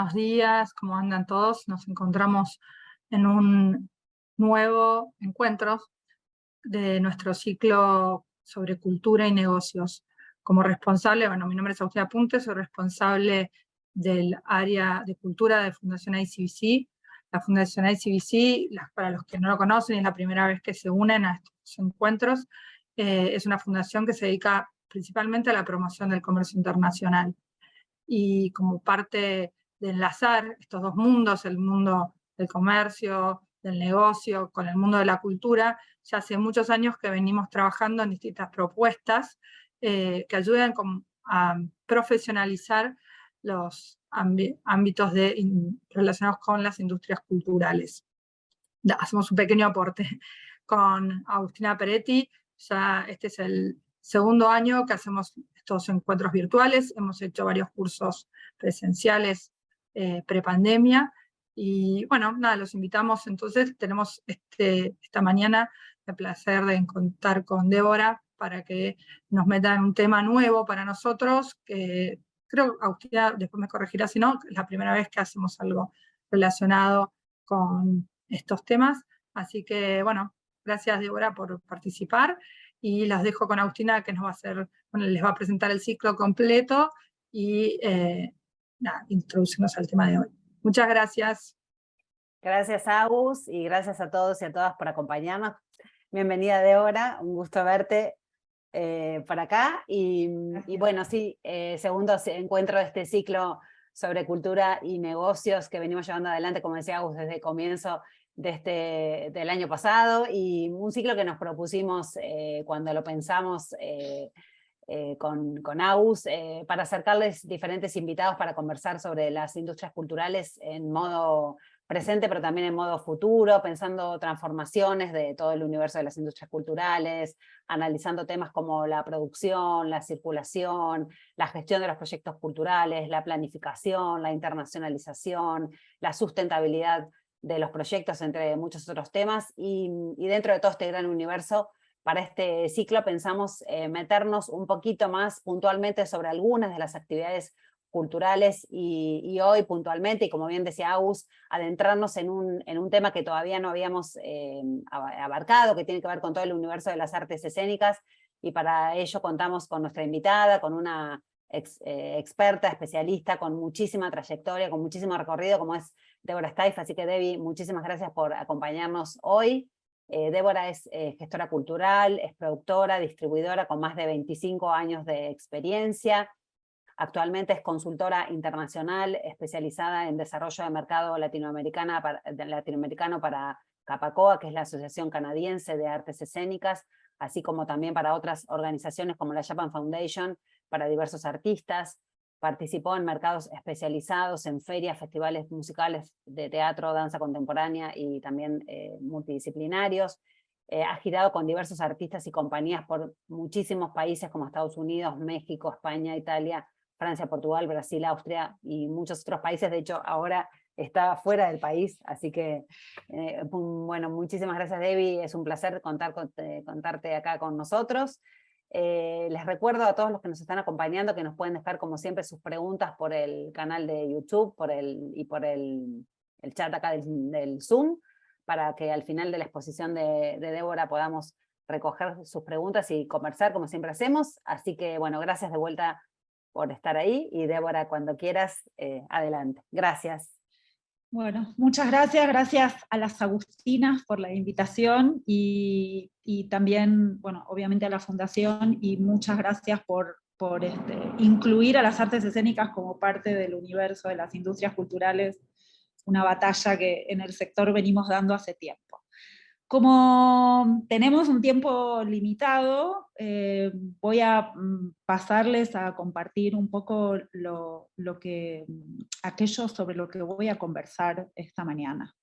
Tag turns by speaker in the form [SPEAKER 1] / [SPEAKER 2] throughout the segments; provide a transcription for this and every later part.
[SPEAKER 1] Buenos días, ¿cómo andan todos? Nos encontramos en un nuevo encuentro de nuestro ciclo sobre cultura y negocios. Como responsable, bueno, mi nombre es Agustina Punte, soy responsable del área de cultura de Fundación ICBC. La Fundación ICBC, para los que no lo conocen, es la primera vez que se unen a estos encuentros. Es una fundación que se dedica principalmente a la promoción del comercio internacional. Y como parte de enlazar estos dos mundos, el mundo del comercio, del negocio, con el mundo de la cultura, ya hace muchos años que venimos trabajando en distintas propuestas que ayudan a profesionalizar los ámbitos relacionados con las industrias culturales. Hacemos un pequeño aporte con Agustina Peretti. Ya este es el segundo año que hacemos estos encuentros virtuales. Hemos hecho varios cursos presenciales prepandemia. Y bueno, nada, los invitamos. Entonces tenemos esta mañana el placer de contar con Débora para que nos meta en un tema nuevo para nosotros, que creo, Agustina, después me corregirá si no, es la primera vez que hacemos algo relacionado con estos temas. Así que, bueno, gracias Débora por participar y las dejo con Agustina, que nos va a hacer, bueno, les va a presentar el ciclo completo y introducirnos al tema de hoy. Muchas gracias.
[SPEAKER 2] Gracias, Agus, y gracias a todos y a todas por acompañarnos. Bienvenida, Débora, un gusto verte por acá. Y bueno, sí, segundo encuentro de este ciclo sobre cultura y negocios que venimos llevando adelante, como decía Agus, desde el comienzo del año pasado, y un ciclo que nos propusimos cuando lo pensamos con Agus, para acercarles diferentes invitados para conversar sobre las industrias culturales en modo presente, pero también en modo futuro, pensando transformaciones de todo el universo de las industrias culturales, analizando temas como la producción, la circulación, la gestión de los proyectos culturales, la planificación, la internacionalización, la sustentabilidad de los proyectos, entre muchos otros temas, y dentro de todo este gran universo, para este ciclo pensamos meternos un poquito más puntualmente sobre algunas de las actividades culturales y hoy puntualmente, y como bien decía Agus, adentrarnos en un tema que todavía no habíamos abarcado, que tiene que ver con todo el universo de las artes escénicas, y para ello contamos con nuestra invitada, con una experta, especialista, con muchísima trayectoria, con muchísimo recorrido, como es Débora Steiff. Así que Debbie, muchísimas gracias por acompañarnos hoy. Débora es gestora cultural, es productora, distribuidora con más de 25 años de experiencia. Actualmente es consultora internacional especializada en desarrollo de mercado latinoamericano para CAPACOA, que es la Asociación Canadiense de Artes Escénicas, así como también para otras organizaciones como la Japan Foundation, para diversos artistas. Participó en mercados especializados, en ferias, festivales musicales de teatro, danza contemporánea y también multidisciplinarios. Ha girado con diversos artistas y compañías por muchísimos países como Estados Unidos, México, España, Italia, Francia, Portugal, Brasil, Austria y muchos otros países. De hecho, ahora está fuera del país, así que, bueno, muchísimas gracias, Debbie. Es un placer contarte acá con nosotros. Les recuerdo a todos los que nos están acompañando que nos pueden dejar, como siempre, sus preguntas por el canal de YouTube y por el chat acá del Zoom, para que al final de la exposición de Débora podamos recoger sus preguntas y conversar como siempre hacemos. Así que, bueno, gracias de vuelta por estar ahí, y Débora, cuando quieras, adelante. Gracias.
[SPEAKER 3] Bueno, muchas gracias, gracias a las Agustinas por la invitación y también, bueno, obviamente a la Fundación, y muchas gracias por incluir a las artes escénicas como parte del universo de las industrias culturales, una batalla que en el sector venimos dando hace tiempo. Como tenemos un tiempo limitado, voy a pasarles a compartir un poco aquello sobre lo que voy a conversar esta mañana.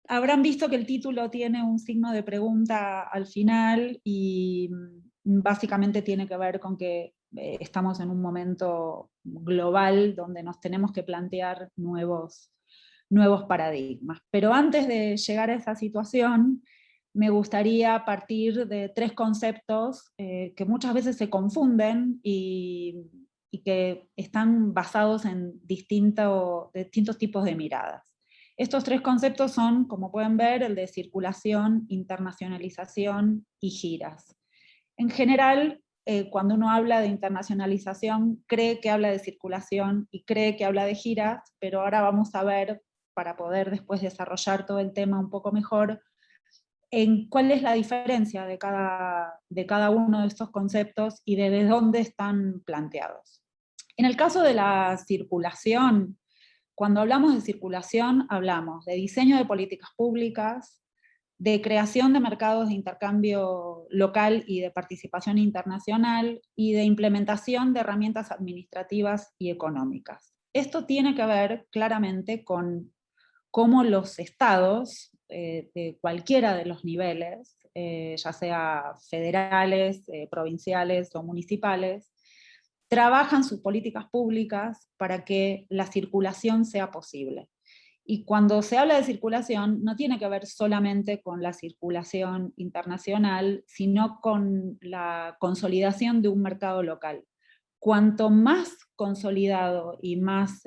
[SPEAKER 3] Habrán visto que el título tiene un signo de pregunta al final, y básicamente tiene que ver con que estamos en un momento global donde nos tenemos que plantear nuevos paradigmas. Pero antes de llegar a esa situación, me gustaría partir de tres conceptos que muchas veces se confunden y y que están basados en distintos tipos de miradas. Estos tres conceptos son, como pueden ver, el de circulación, internacionalización y giras. En general, cuando uno habla de internacionalización, cree que habla de circulación y cree que habla de giras, pero ahora vamos a ver, para poder después desarrollar todo el tema un poco mejor, en cuál es la diferencia de cada uno de estos conceptos y desde dónde están planteados. En el caso de la circulación, cuando hablamos de circulación, hablamos de diseño de políticas públicas, de creación de mercados de intercambio local y de participación internacional, y de implementación de herramientas administrativas y económicas. Esto tiene que ver claramente con cómo los estados, de cualquiera de los niveles, ya sea federales, provinciales o municipales, trabajan sus políticas públicas para que la circulación sea posible. Y cuando se habla de circulación, no tiene que ver solamente con la circulación internacional, sino con la consolidación de un mercado local. Cuanto más consolidado y más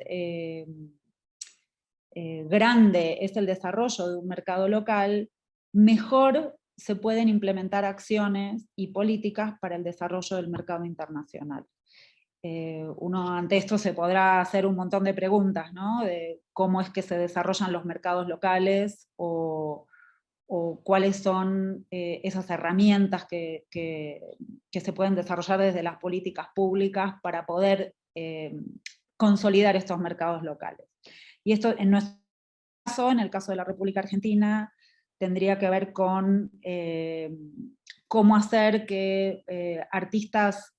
[SPEAKER 3] grande es el desarrollo de un mercado local, mejor se pueden implementar acciones y políticas para el desarrollo del mercado internacional. Uno ante esto se podrá hacer un montón de preguntas, ¿no? De cómo es que se desarrollan los mercados locales, o cuáles son esas herramientas que se pueden desarrollar desde las políticas públicas para poder consolidar estos mercados locales. Y esto, en nuestro caso, en el caso de la República Argentina, tendría que ver con cómo hacer que artistas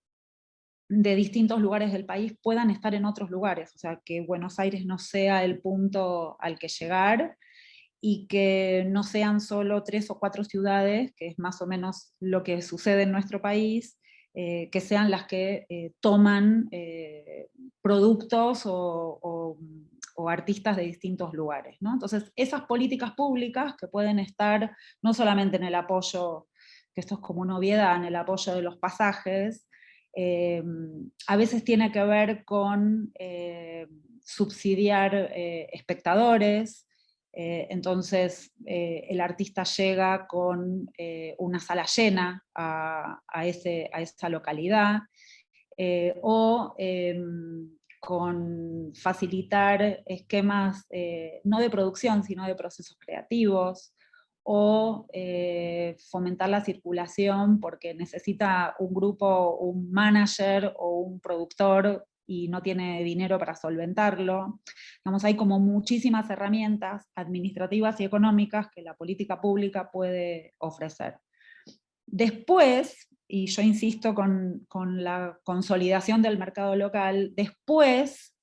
[SPEAKER 3] de distintos lugares del país puedan estar en otros lugares, o sea, que Buenos Aires no sea el punto al que llegar, y que no sean solo 3 o 4 ciudades, que es más o menos lo que sucede en nuestro país, que sean las que toman productos o artistas de distintos lugares, ¿no? Entonces, esas políticas públicas que pueden estar no solamente en el apoyo, que esto es como una obviedad, en el apoyo de los pasajes, a veces tiene que ver con subsidiar espectadores. Entonces el artista llega con una sala llena a esa localidad, o con facilitar esquemas no de producción, sino de procesos creativos, o fomentar la circulación porque necesita un grupo, un manager o un productor y no tiene dinero para solventarlo. Digamos, hay como muchísimas herramientas administrativas y económicas que la política pública puede ofrecer. Después, y yo insisto con la consolidación del mercado local, después,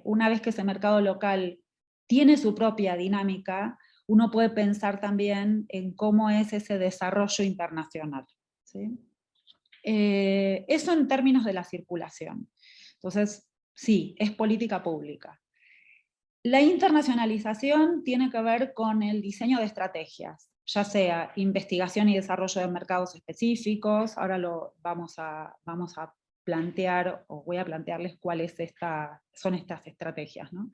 [SPEAKER 3] una vez que ese mercado local tiene su propia dinámica, uno puede pensar también en cómo es ese desarrollo internacional, ¿sí? Eso en términos de la circulación. Entonces, sí, es política pública. La internacionalización tiene que ver con el diseño de estrategias, ya sea investigación y desarrollo de mercados específicos. Ahora vamos a plantear, o voy a plantearles cuáles son estas estrategias, ¿no?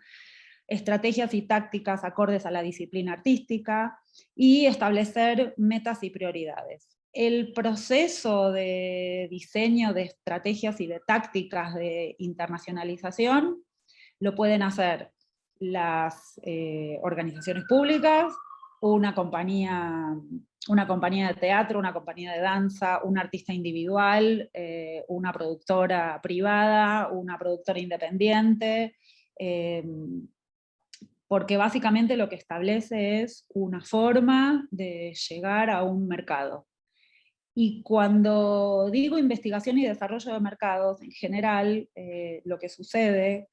[SPEAKER 3] Estrategias y tácticas acordes a la disciplina artística, y establecer metas y prioridades. El proceso de diseño de estrategias y de tácticas de internacionalización lo pueden hacer las organizaciones públicas, una compañía de teatro, una compañía de danza, un artista individual, una productora privada, una productora independiente, porque básicamente lo que establece es una forma de llegar a un mercado. Y cuando digo investigación y desarrollo de mercados, en general, lo que sucede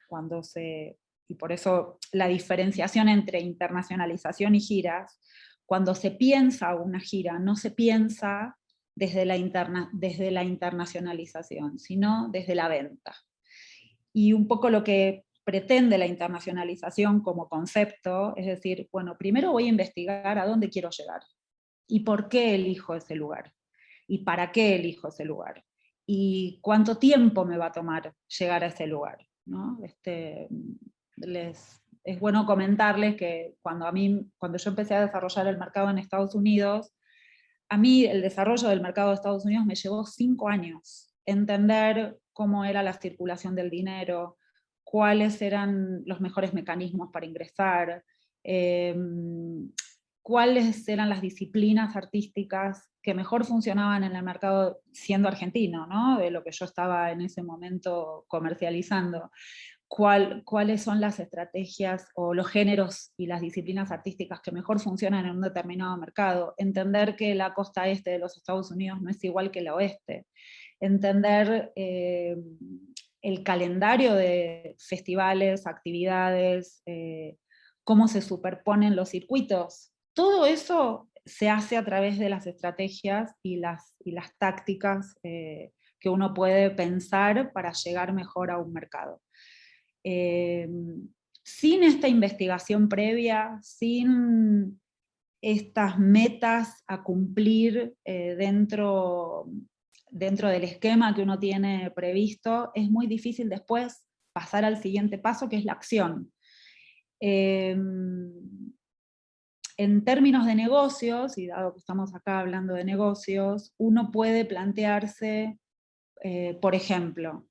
[SPEAKER 3] y por eso la diferenciación entre internacionalización y giras, cuando se piensa una gira, no se piensa desde la internacionalización, sino desde la venta. Y un poco lo que pretende la internacionalización como concepto, es decir, bueno, primero voy a investigar a dónde quiero llegar, y por qué elijo ese lugar, y para qué elijo ese lugar, y cuánto tiempo me va a tomar llegar a ese lugar, ¿no? Es bueno comentarles que cuando yo empecé a desarrollar el mercado en Estados Unidos, a mí el desarrollo del mercado de Estados Unidos me llevó 5 años. Entender cómo era la circulación del dinero, cuáles eran los mejores mecanismos para ingresar, cuáles eran las disciplinas artísticas que mejor funcionaban en el mercado siendo argentino, ¿no? De lo que yo estaba en ese momento comercializando. Cuáles son las estrategias o los géneros y las disciplinas artísticas que mejor funcionan en un determinado mercado, entender que la costa este de los Estados Unidos no es igual que la oeste, entender el calendario de festivales, actividades, cómo se superponen los circuitos. Todo eso se hace a través de las estrategias y las tácticas que uno puede pensar para llegar mejor a un mercado. Sin esta investigación previa, sin estas metas a cumplir dentro del esquema que uno tiene previsto, es muy difícil después pasar al siguiente paso, que es la acción. En términos de negocios, y dado que estamos acá hablando de negocios, uno puede plantearse, por ejemplo,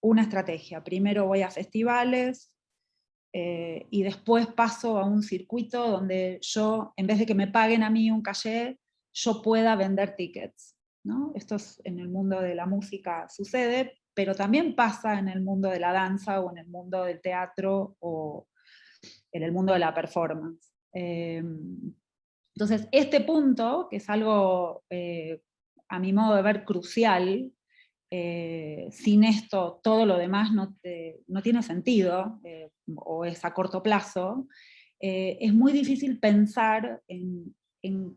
[SPEAKER 3] una estrategia. Primero voy a festivales y después paso a un circuito donde yo, en vez de que me paguen a mí un cachet, yo pueda vender tickets, ¿no? Esto en el mundo de la música sucede, pero también pasa en el mundo de la danza o en el mundo del teatro o en el mundo de la performance. Entonces, este punto, que es algo, a mi modo de ver, crucial, sin esto todo lo demás no tiene sentido, o es a corto plazo, es muy difícil pensar en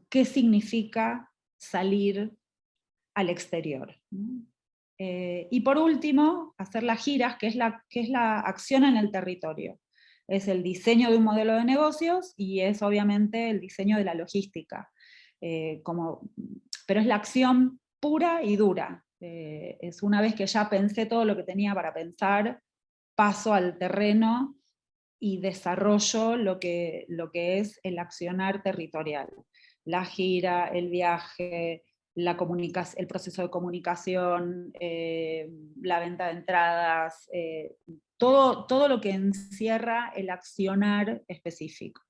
[SPEAKER 3] qué significa salir al exterior, ¿no? Y por último, hacer las giras, que es la acción en el territorio. Es el diseño de un modelo de negocios y es obviamente el diseño de la logística. Pero es la acción pura y dura. Es una vez que ya pensé todo lo que tenía para pensar, paso al terreno y desarrollo lo que es el accionar territorial. La gira, el viaje, el proceso de comunicación, la venta de entradas, todo lo que encierra el accionar específico,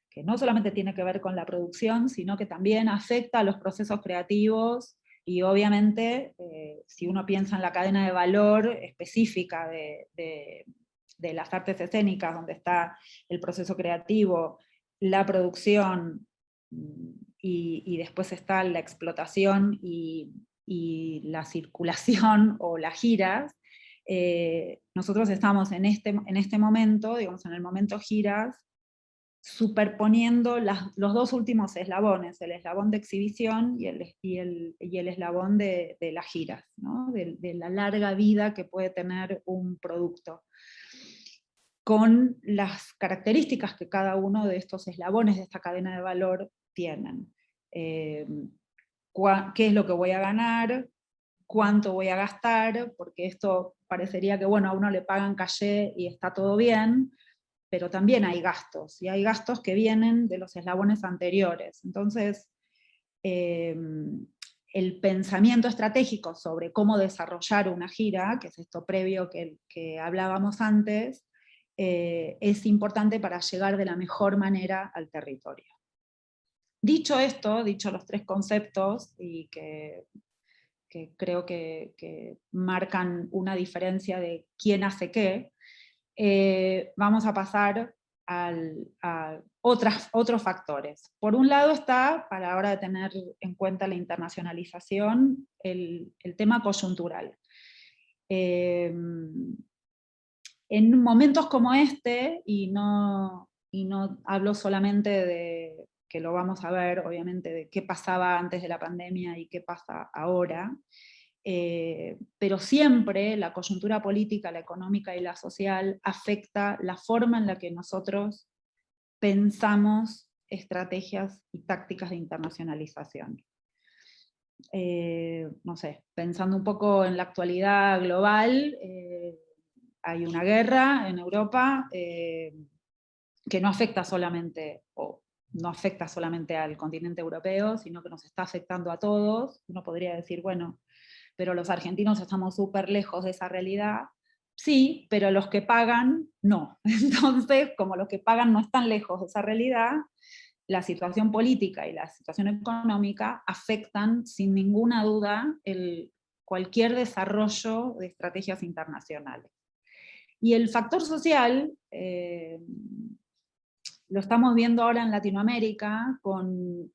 [SPEAKER 3] que no solamente tiene que ver con la producción, sino que también afecta a los procesos creativos y obviamente, si uno piensa en la cadena de valor específica de las artes escénicas, donde está el proceso creativo, la producción, y después está la explotación y la circulación o las giras, nosotros estamos en este momento, digamos en el momento giras, superponiendo los dos últimos eslabones, el eslabón de exhibición y el eslabón de las giras, ¿no? de la larga vida que puede tener un producto, con las características que cada uno de estos eslabones de esta cadena de valor tienen. ¿Qué es lo que voy a ganar? ¿Cuánto voy a gastar? Porque esto parecería que, bueno, a uno le pagan caché y está todo bien, pero también hay gastos, y hay gastos que vienen de los eslabones anteriores. Entonces, el pensamiento estratégico sobre cómo desarrollar una gira, que es esto previo que hablábamos antes, es importante para llegar de la mejor manera al territorio. Dicho esto, dicho los 3 conceptos, y que creo que marcan una diferencia de quién hace qué, vamos a pasar a otros factores. Por un lado está, para la hora de tener en cuenta la internacionalización, el tema coyuntural. En momentos como este, y no hablo solamente de, que lo vamos a ver, obviamente, de qué pasaba antes de la pandemia y qué pasa ahora, pero siempre la coyuntura política, la económica y la social afecta la forma en la que nosotros pensamos estrategias y tácticas de internacionalización. no sé, pensando un poco en la actualidad global, hay una guerra en Europa que no afecta solamente, o no afecta solamente al continente europeo, sino que nos está afectando a todos. Uno podría decir, bueno, pero los argentinos estamos súper lejos de esa realidad. Sí, pero los que pagan, no. Entonces, como los que pagan no están lejos de esa realidad, la situación política y la situación económica afectan sin ninguna duda cualquier desarrollo de estrategias internacionales. Y el factor social, lo estamos viendo ahora en Latinoamérica con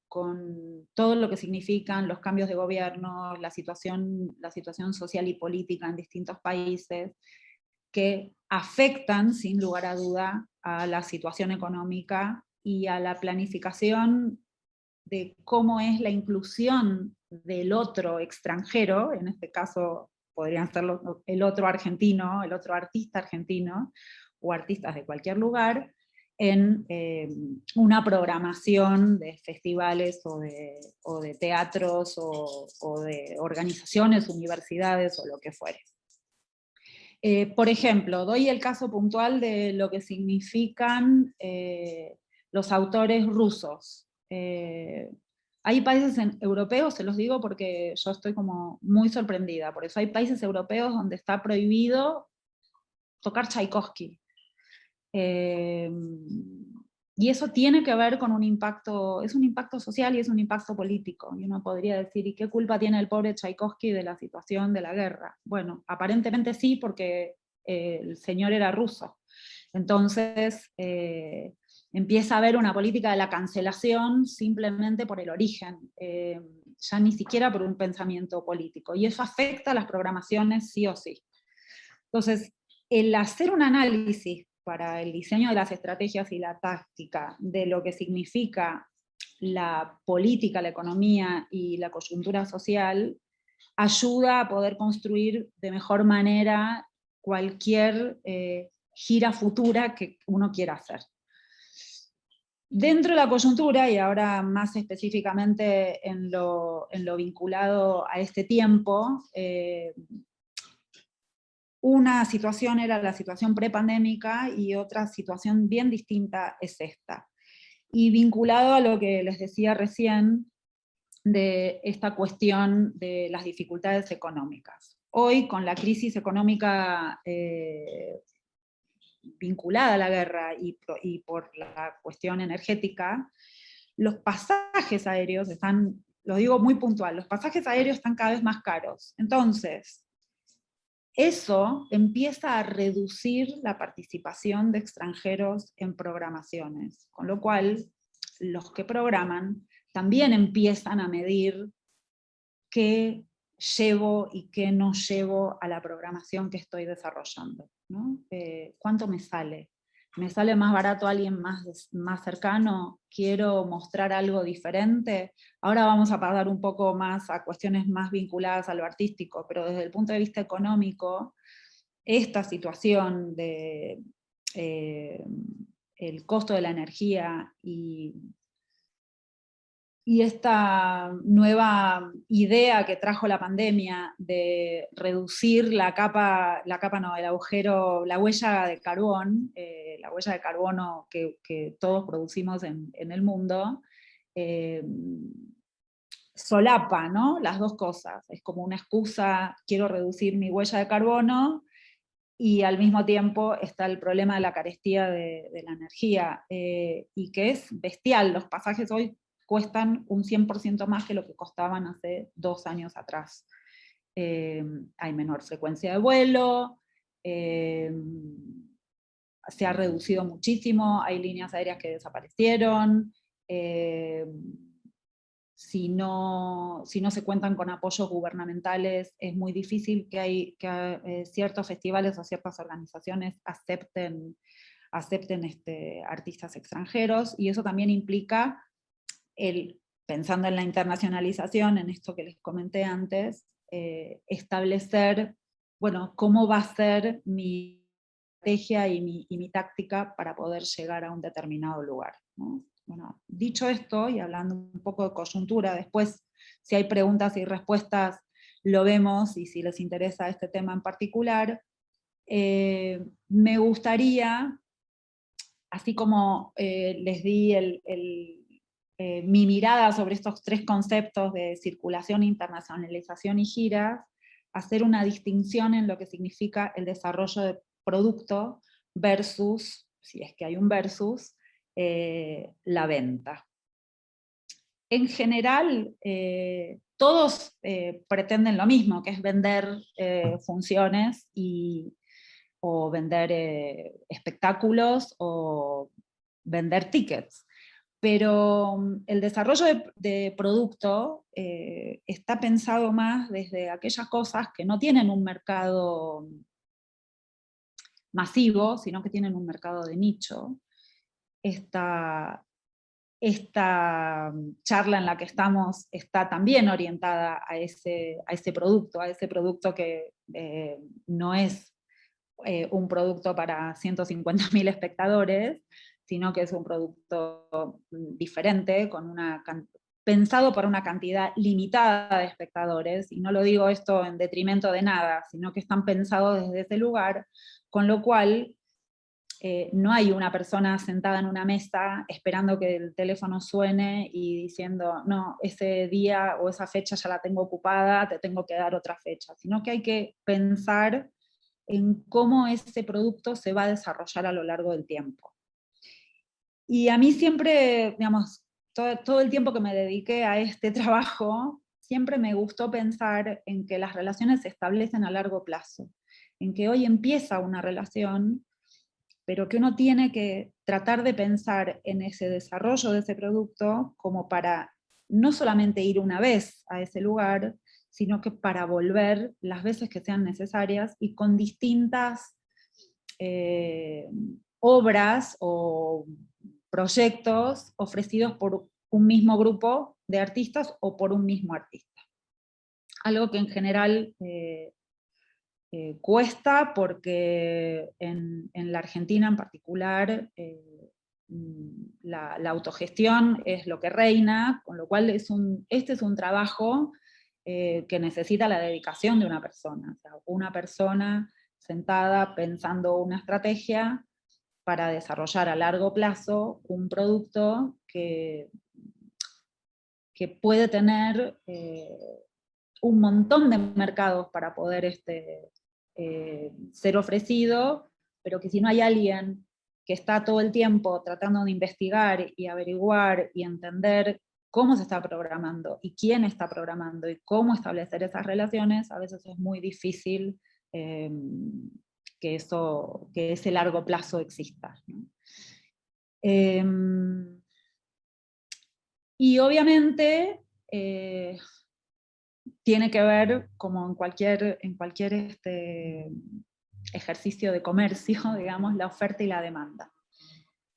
[SPEAKER 3] todo lo que significan los cambios de gobierno, la situación social y política en distintos países, que afectan sin lugar a duda a la situación económica y a la planificación de cómo es la inclusión del otro extranjero, en este caso podrían ser el otro argentino, el otro artista argentino, o artistas de cualquier lugar, en una programación de festivales o de teatros o de organizaciones, universidades o lo que fuere. Por ejemplo, doy el caso puntual de lo que significan los autores rusos. Hay países europeos, se los digo porque yo estoy como muy sorprendida, por eso hay países europeos donde está prohibido tocar Tchaikovsky. Y eso tiene que ver con un impacto, es un impacto social y es un impacto político. Y uno podría decir, ¿y qué culpa tiene el pobre Tchaikovsky de la situación de la guerra? Bueno, aparentemente sí, porque el señor era ruso. Entonces empieza a haber una política de la cancelación simplemente por el origen, ya ni siquiera por un pensamiento político. Y eso afecta a las programaciones sí o sí. Entonces, el hacer un análisis para el diseño de las estrategias y la táctica de lo que significa la política, la economía y la coyuntura social, ayuda a poder construir de mejor manera cualquier gira futura que uno quiera hacer. Dentro de la coyuntura, y ahora más específicamente en lo vinculado a este tiempo, una situación era la situación prepandémica y otra situación bien distinta es esta. Y vinculado a lo que les decía recién de esta cuestión de las dificultades económicas. Hoy, con la crisis económica vinculada a la guerra y por la cuestión energética, los pasajes aéreos están, lo digo muy puntual, los pasajes aéreos están cada vez más caros. Entonces, eso empieza a reducir la participación de extranjeros en programaciones, con lo cual los que programan también empiezan a medir qué llevo y qué no llevo a la programación que estoy desarrollando, ¿no? ¿Cuánto me sale? ¿Me sale más barato alguien más cercano? ¿Quiero mostrar algo diferente? Ahora vamos a pasar un poco más a cuestiones más vinculadas a lo artístico, pero desde el punto de vista económico, esta situación de el costo de la energía y esta nueva idea que trajo la pandemia de reducir el agujero, la huella de carbón, la huella de carbono que todos producimos en el mundo, solapa, ¿no? Las dos cosas. Es como una excusa, quiero reducir mi huella de carbono, y al mismo tiempo está el problema de la carestía de la energía, y que es bestial. Los pasajes hoy cuestan un 100% más que lo que costaban hace 2 años atrás. Hay menor frecuencia de vuelo, se ha reducido muchísimo, hay líneas aéreas que desaparecieron, si no se cuentan con apoyos gubernamentales, es muy difícil que ciertos festivales o ciertas organizaciones acepten artistas extranjeros, y eso también implica, pensando en la internacionalización, en esto que les comenté antes, establecer, bueno, cómo va a ser mi estrategia y mi táctica para poder llegar a un determinado lugar, ¿no? Bueno, dicho esto, y hablando un poco de coyuntura, después si hay preguntas y respuestas lo vemos, y si les interesa este tema en particular. Me gustaría, así como les di mi mirada sobre estos 3 conceptos de circulación, internacionalización y giras, hacer una distinción en lo que significa el desarrollo de producto versus, si es que hay un versus, la venta. En general, todos pretenden lo mismo, que es vender funciones o vender espectáculos o vender tickets. Pero el desarrollo de producto está pensado más desde aquellas cosas que no tienen un mercado masivo, sino que tienen un mercado de nicho. Esta charla en la que estamos está también orientada a ese producto que no es un producto para 150.000 espectadores, sino que es un producto diferente, pensado para una cantidad limitada de espectadores, y no lo digo esto en detrimento de nada, sino que están pensados desde ese lugar, con lo cual no hay una persona sentada en una mesa esperando que el teléfono suene y diciendo, no, ese día o esa fecha ya la tengo ocupada, te tengo que dar otra fecha, sino que hay que pensar en cómo ese producto se va a desarrollar a lo largo del tiempo. Y a mí siempre, digamos, todo el tiempo que me dediqué a este trabajo, siempre me gustó pensar en que las relaciones se establecen a largo plazo, en que hoy empieza una relación, pero que uno tiene que tratar de pensar en ese desarrollo de ese producto como para no solamente ir una vez a ese lugar, sino que para volver las veces que sean necesarias y con distintas obras o proyectos ofrecidos por un mismo grupo de artistas o por un mismo artista. Algo que en general cuesta porque en la Argentina en particular la autogestión es lo que reina, con lo cual este es un trabajo que necesita la dedicación de una persona. O sea, una persona sentada pensando una estrategia para desarrollar a largo plazo un producto que puede tener un montón de mercados para poder ser ofrecido, pero que si no hay alguien que está todo el tiempo tratando de investigar y averiguar y entender cómo se está programando y quién está programando y cómo establecer esas relaciones, a veces es muy difícil que ese largo plazo exista, ¿no? Y obviamente tiene que ver, como en cualquier ejercicio de comercio, digamos, la oferta y la demanda.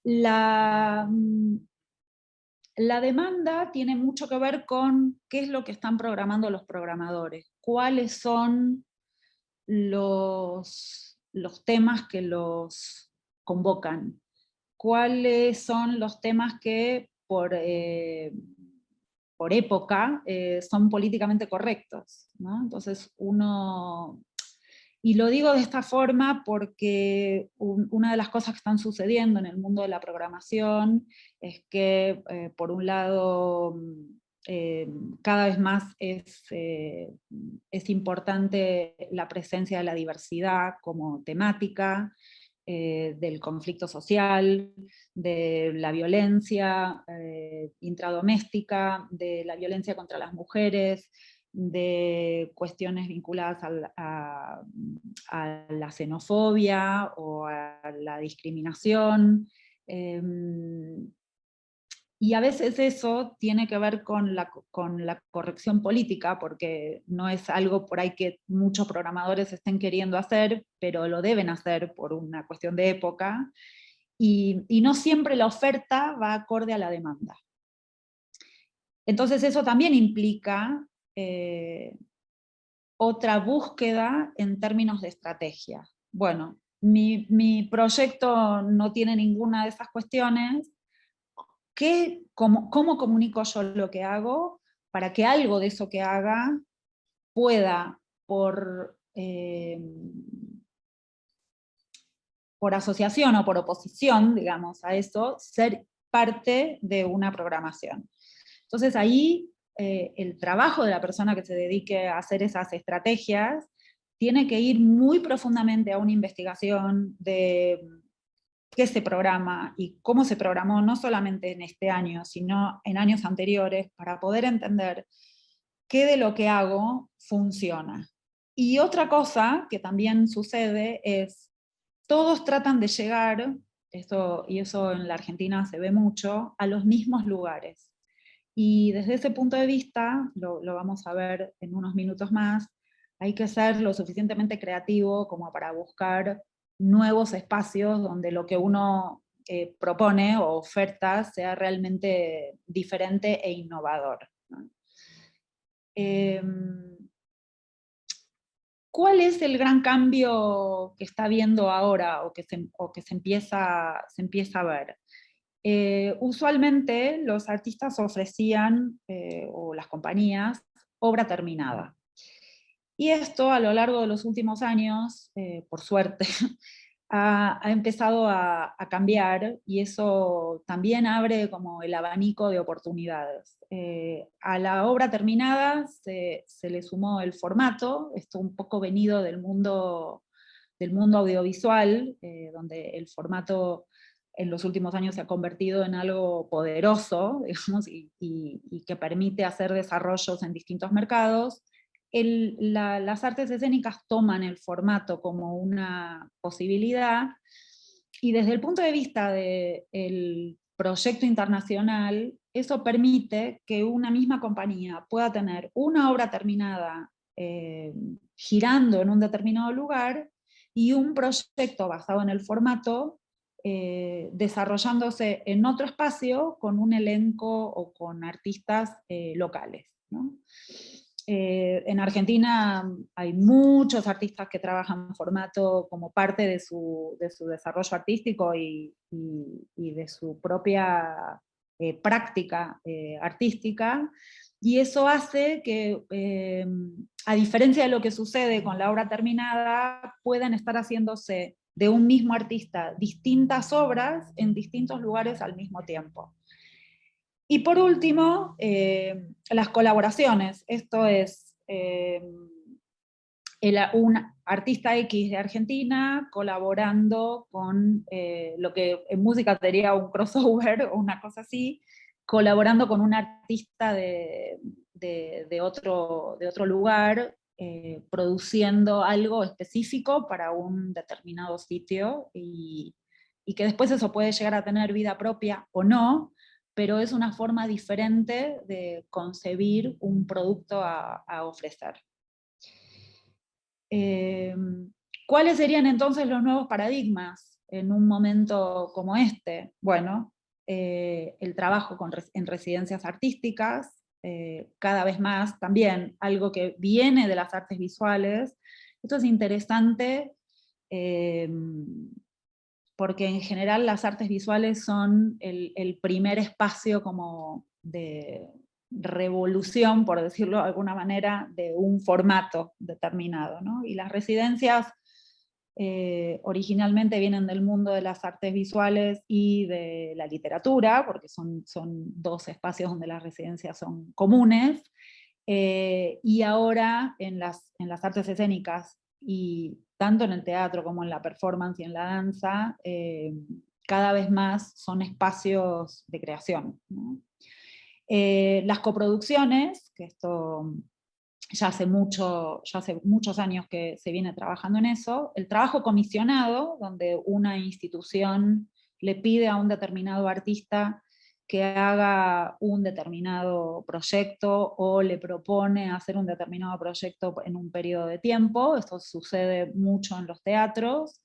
[SPEAKER 3] La demanda tiene mucho que ver con qué es lo que están programando los programadores, cuáles son los temas que los convocan, cuáles son los temas que por época son políticamente correctos, ¿no? Entonces y lo digo de esta forma porque una de las cosas que están sucediendo en el mundo de la programación es que, por un lado, cada vez más es importante la presencia de la diversidad como temática, del conflicto social, de la violencia intradoméstica, de la violencia contra las mujeres, de cuestiones vinculadas a la xenofobia o a la discriminación. Y a veces eso tiene que ver con la corrección política, porque no es algo por ahí que muchos programadores estén queriendo hacer, pero lo deben hacer por una cuestión de época, y no siempre la oferta va acorde a la demanda. Entonces eso también implica otra búsqueda en términos de estrategia. Bueno, mi proyecto no tiene ninguna de esas cuestiones. ¿Cómo comunico yo lo que hago para que algo de eso que haga pueda, por asociación o por oposición, digamos, a eso, ser parte de una programación. Entonces ahí el trabajo de la persona que se dedique a hacer esas estrategias tiene que ir muy profundamente a una investigación de qué se programa y cómo se programó, no solamente en este año, sino en años anteriores, para poder entender qué de lo que hago funciona. Y otra cosa que también sucede es, todos tratan de llegar, y eso en la Argentina se ve mucho, a los mismos lugares. Y desde ese punto de vista, lo vamos a ver en unos minutos más, hay que ser lo suficientemente creativo como para buscar nuevos espacios donde lo que uno propone o oferta sea realmente diferente e innovador, ¿no? ¿Cuál es el gran cambio que está viendo ahora o que se empieza a ver? Usualmente los artistas ofrecían, o las compañías, obra terminada. Y esto a lo largo de los últimos años, por suerte, ha empezado a cambiar, y eso también abre como el abanico de oportunidades. A la obra terminada se le sumó el formato, esto un poco venido del mundo audiovisual, donde el formato en los últimos años se ha convertido en algo poderoso, digamos, y que permite hacer desarrollos en distintos mercados. Las artes escénicas toman el formato como una posibilidad, y desde el punto de vista del proyecto internacional, eso permite que una misma compañía pueda tener una obra terminada girando en un determinado lugar, y un proyecto basado en el formato desarrollándose en otro espacio con un elenco o con artistas locales, ¿no? En Argentina hay muchos artistas que trabajan en formato como parte de su desarrollo artístico y de su propia práctica artística, y eso hace que, a diferencia de lo que sucede con la obra terminada, puedan estar haciéndose de un mismo artista distintas obras en distintos lugares al mismo tiempo. Y por último, las colaboraciones. Esto es un artista X de Argentina colaborando con lo que en música sería un crossover o una cosa así, colaborando con un artista de otro lugar, produciendo algo específico para un determinado sitio, y que después eso puede llegar a tener vida propia o no, pero es una forma diferente de concebir un producto a ofrecer. ¿Cuáles serían entonces los nuevos paradigmas en un momento como este? Bueno, el trabajo en residencias artísticas, cada vez más también algo que viene de las artes visuales. Esto es interesante porque en general las artes visuales son el primer espacio como de revolución, por decirlo de alguna manera, de un formato determinado, ¿no? Y las residencias originalmente vienen del mundo de las artes visuales y de la literatura, porque son dos espacios donde las residencias son comunes, y ahora en las artes escénicas, y tanto en el teatro como en la performance y en la danza, cada vez más son espacios de creación, ¿no? Las coproducciones, que esto ya hace muchos años que se viene trabajando en eso, el trabajo comisionado, donde una institución le pide a un determinado artista que haga un determinado proyecto, o le propone hacer un determinado proyecto en un periodo de tiempo. Esto sucede mucho en los teatros.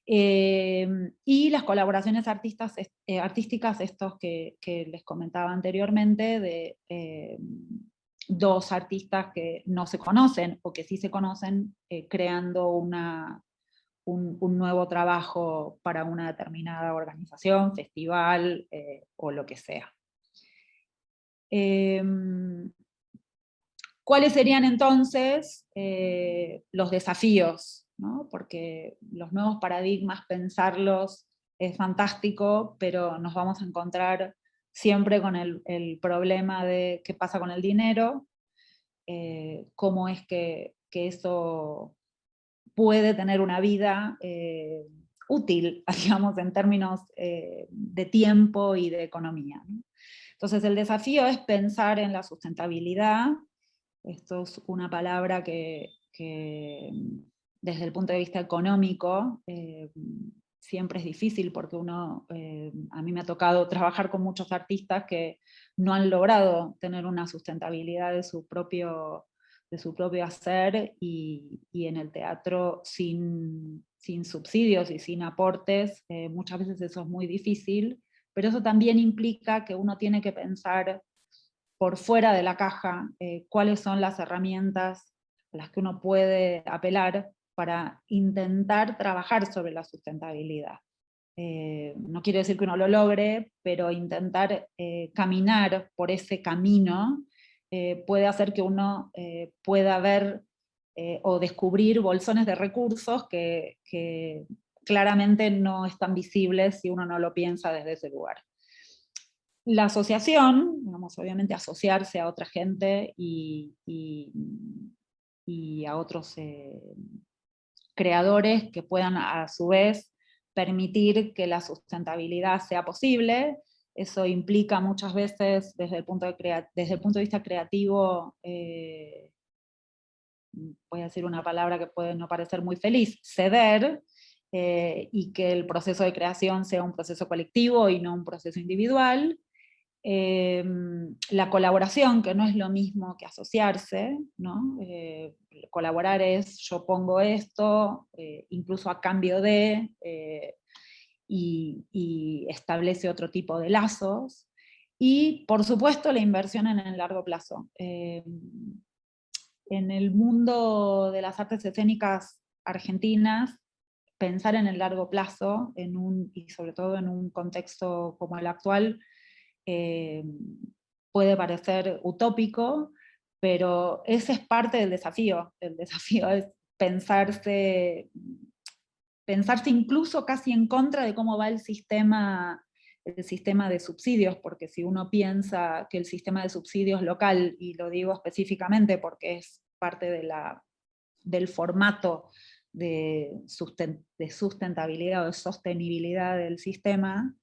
[SPEAKER 3] Y las colaboraciones artísticas, estos que les comentaba anteriormente, de dos artistas que no se conocen, o que sí se conocen, creando un nuevo trabajo para una determinada organización, festival, o lo que sea. ¿Cuáles serían entonces los desafíos, ¿no? Porque los nuevos paradigmas, pensarlos es fantástico, pero nos vamos a encontrar siempre con el problema de qué pasa con el dinero, cómo es que eso puede tener una vida útil, digamos, en términos de tiempo y de economía, ¿no? Entonces el desafío es pensar en la sustentabilidad. Esto es una palabra que desde el punto de vista económico siempre es difícil, porque a mí me ha tocado trabajar con muchos artistas que no han logrado tener una sustentabilidad de su propio hacer, y en el teatro sin subsidios y sin aportes, muchas veces eso es muy difícil, pero eso también implica que uno tiene que pensar por fuera de la caja, cuáles son las herramientas a las que uno puede apelar para intentar trabajar sobre la sustentabilidad. No quiero decir que uno lo logre, pero intentar caminar por ese camino puede hacer que uno pueda ver o descubrir bolsones de recursos que claramente no están visibles si uno no lo piensa desde ese lugar. La asociación, digamos, obviamente asociarse a otra gente y a otros creadores que puedan a su vez permitir que la sustentabilidad sea posible. Eso implica muchas veces, desde el punto de vista creativo, voy a decir una palabra que puede no parecer muy feliz, ceder, y que el proceso de creación sea un proceso colectivo y no un proceso individual. La colaboración, que no es lo mismo que asociarse, ¿no? Colaborar es yo pongo esto, incluso a cambio de, y establece otro tipo de lazos. Y por supuesto la inversión en el largo plazo. En el mundo de las artes escénicas argentinas, pensar en el largo plazo, y sobre todo en un contexto como el actual, puede parecer utópico, pero ese es parte del desafío. El desafío es pensarse incluso casi en contra de cómo va el sistema de subsidios, porque si uno piensa que el sistema de subsidios local, y lo digo específicamente porque es parte del formato de sustentabilidad o de sostenibilidad del sistema,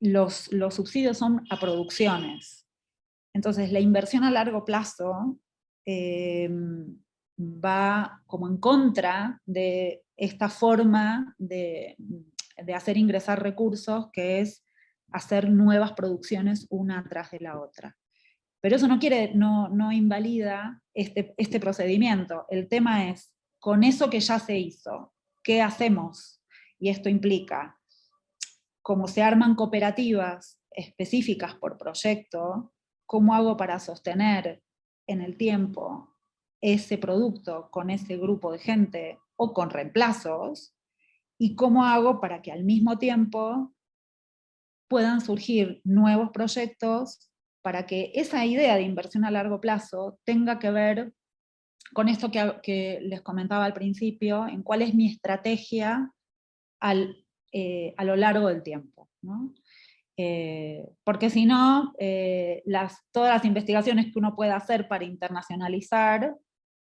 [SPEAKER 3] los subsidios son a producciones. Entonces la inversión a largo plazo va como en contra de esta forma de hacer ingresar recursos, que es hacer nuevas producciones una tras de la otra. Pero eso no invalida este procedimiento. El tema es, con eso que ya se hizo, ¿qué hacemos? Y esto implica, como se arman cooperativas específicas por proyecto, ¿cómo hago para sostener en el tiempo ese producto con ese grupo de gente o con reemplazos? ¿Y cómo hago para que al mismo tiempo puedan surgir nuevos proyectos para que esa idea de inversión a largo plazo tenga que ver con esto que les comentaba al principio, en cuál es mi estrategia a lo largo del tiempo, ¿no? Porque si no, todas las investigaciones que uno puede hacer para internacionalizar,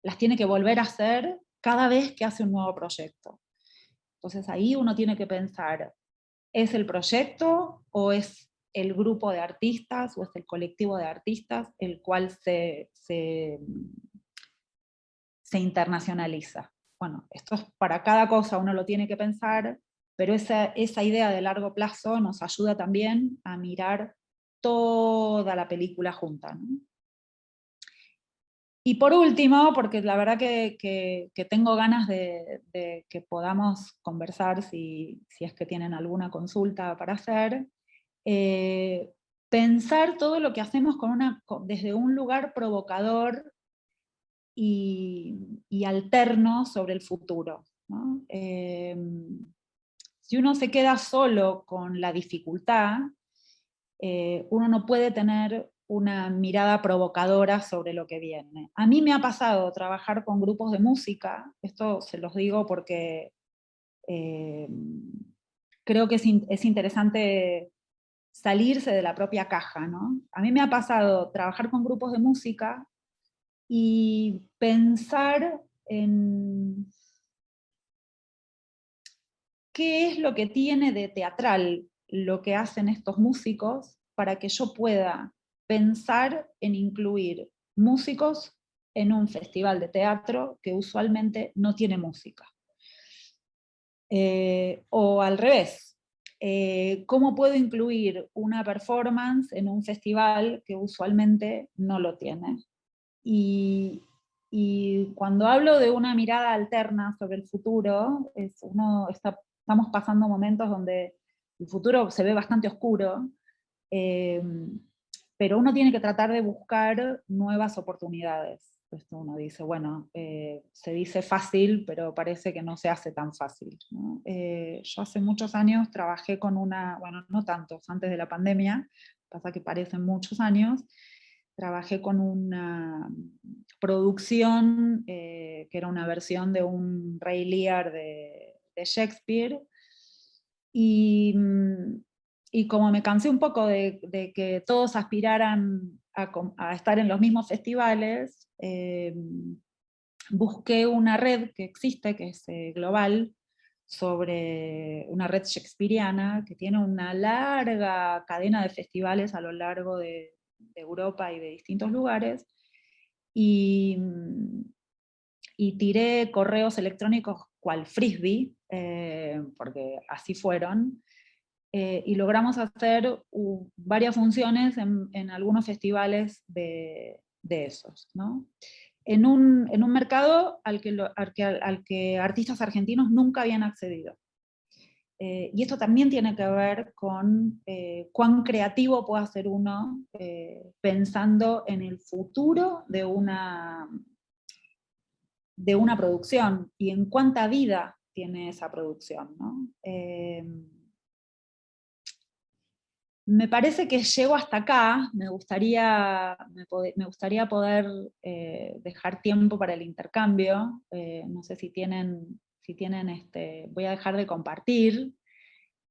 [SPEAKER 3] las tiene que volver a hacer cada vez que hace un nuevo proyecto. Entonces ahí uno tiene que pensar, ¿es el proyecto o es el grupo de artistas o es el colectivo de artistas el cual se internacionaliza? Bueno, esto es para cada cosa, uno lo tiene que pensar, pero esa idea de largo plazo nos ayuda también a mirar toda la película junta, ¿no? Y por último, porque la verdad que tengo ganas de que podamos conversar, si es que tienen alguna consulta para hacer, pensar todo lo que hacemos desde un lugar provocador y alterno sobre el futuro, ¿no? Si uno se queda solo con la dificultad, uno no puede tener una mirada provocadora sobre lo que viene. A mí me ha pasado trabajar con grupos de música, esto se los digo porque creo que es interesante salirse de la propia caja, ¿no? A mí me ha pasado trabajar con grupos de música y pensar en qué es lo que tiene de teatral lo que hacen estos músicos para que yo pueda pensar en incluir músicos en un festival de teatro que usualmente no tiene música. O al revés, ¿cómo puedo incluir una performance en un festival que usualmente no lo tiene? Y cuando hablo de una mirada alterna sobre el futuro, estamos pasando momentos donde el futuro se ve bastante oscuro, pero uno tiene que tratar de buscar nuevas oportunidades. Esto uno dice, bueno, se dice fácil, pero parece que no se hace tan fácil, ¿no? Yo hace muchos años trabajé con bueno, no tantos, antes de la pandemia, pasa que parecen muchos años, trabajé con una producción que era una versión de un Rey Lear de Shakespeare, y como me cansé un poco de que todos aspiraran a estar en los mismos festivales, busqué una red que existe, que es global, sobre una red shakespeariana, que tiene una larga cadena de festivales a lo largo de Europa y de distintos lugares, y tiré correos electrónicos cual frisbee, porque así fueron, y logramos hacer varias funciones en algunos festivales de esos, ¿no? En un mercado al que artistas argentinos nunca habían accedido. Y esto también tiene que ver con cuán creativo puede ser uno pensando en el futuro de una producción y en cuánta vida tiene esa producción, ¿no? Me parece que llego hasta acá, me gustaría poder dejar tiempo para el intercambio, no sé si tienen voy a dejar de compartir,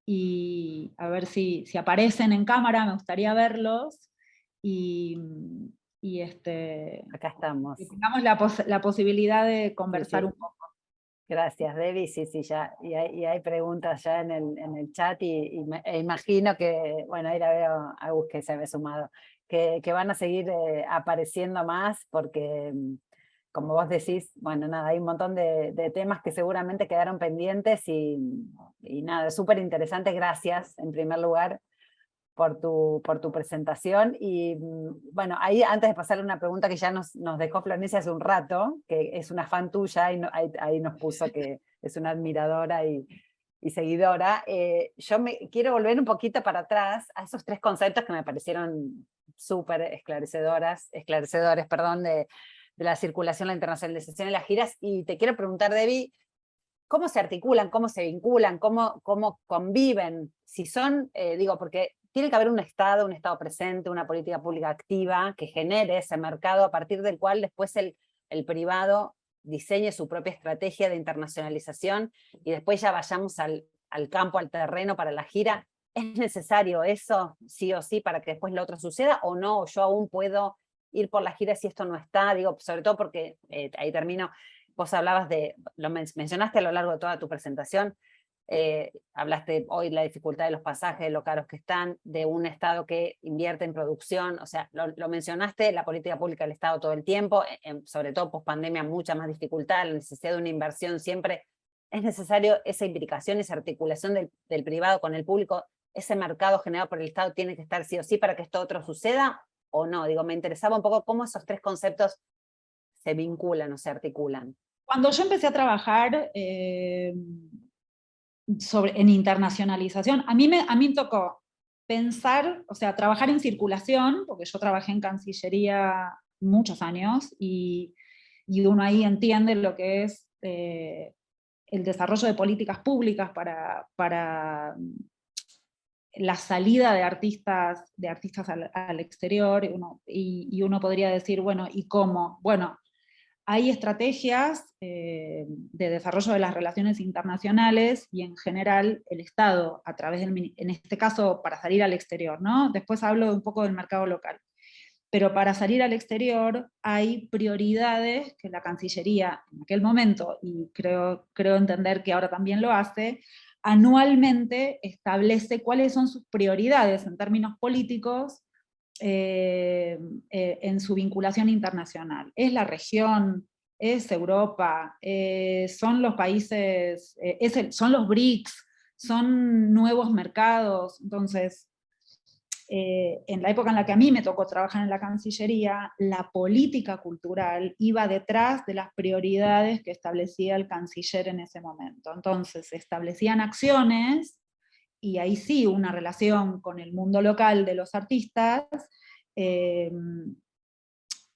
[SPEAKER 3] y a ver si aparecen en cámara, me gustaría verlos, y
[SPEAKER 2] Acá estamos.
[SPEAKER 3] que tengamos la posibilidad de conversar un poco.
[SPEAKER 2] Gracias, Debbie. Sí, ya, y hay preguntas ya en el chat, e imagino que, bueno, ahí la veo a Agus que se había sumado, que van a seguir apareciendo más, porque, como vos decís, bueno, nada, hay un montón de temas que seguramente quedaron pendientes, y nada, es súper interesante. Gracias, en primer lugar, por tu presentación. Y bueno, ahí antes de pasarle una pregunta que ya nos dejó Florencia hace un rato, que es una fan tuya, y ahí nos puso que es una admiradora y seguidora, yo quiero volver un poquito para atrás a esos 3 conceptos que me parecieron súper esclarecedores, de la circulación, la internacionalización y las giras, y te quiero preguntar, Debbie, ¿cómo se articulan, cómo se vinculan, cómo conviven? Si son, digo, porque tiene que haber un Estado presente, una política pública activa que genere ese mercado a partir del cual después el privado diseñe su propia estrategia de internacionalización, y después ya vayamos al campo, al terreno para la gira. ¿Es necesario eso, sí o sí, para que después lo otro suceda, o no? ¿O yo aún puedo ir por la gira si esto no está? Digo, sobre todo porque, ahí termino, vos hablabas lo mencionaste a lo largo de toda tu presentación, hablaste hoy de la dificultad de los pasajes, de lo caros que están, de un Estado que invierte en producción, o sea, lo mencionaste, la política pública del Estado todo el tiempo, sobre todo post pandemia, mucha más dificultad, la necesidad de una inversión siempre. Es necesario esa implicación, esa articulación del privado con el público, ese mercado generado por el Estado tiene que estar sí o sí para que esto otro suceda, ¿o no? Digo, me interesaba un poco cómo esos 3 conceptos se vinculan o se articulan.
[SPEAKER 3] Cuando yo empecé a trabajar en internacionalización, a mí me tocó pensar, o sea, trabajar en circulación, porque yo trabajé en Cancillería muchos años, y uno ahí entiende lo que es el desarrollo de políticas públicas para la salida de artistas al exterior, y uno podría decir, bueno, ¿y cómo? Bueno, hay estrategias de desarrollo de las relaciones internacionales y en general el Estado, a través en este caso para salir al exterior, ¿no? Después hablo un poco del mercado local. Pero para salir al exterior hay prioridades que la Cancillería en aquel momento, y creo entender que ahora también lo hace, anualmente establece cuáles son sus prioridades en términos políticos en su vinculación internacional. Es la región, es Europa, son los países, son los BRICS, son nuevos mercados. Entonces, en la época en la que a mí me tocó trabajar en la Cancillería, la política cultural iba detrás de las prioridades que establecía el canciller en ese momento. Entonces, se establecían acciones, y ahí sí una relación con el mundo local de los artistas, en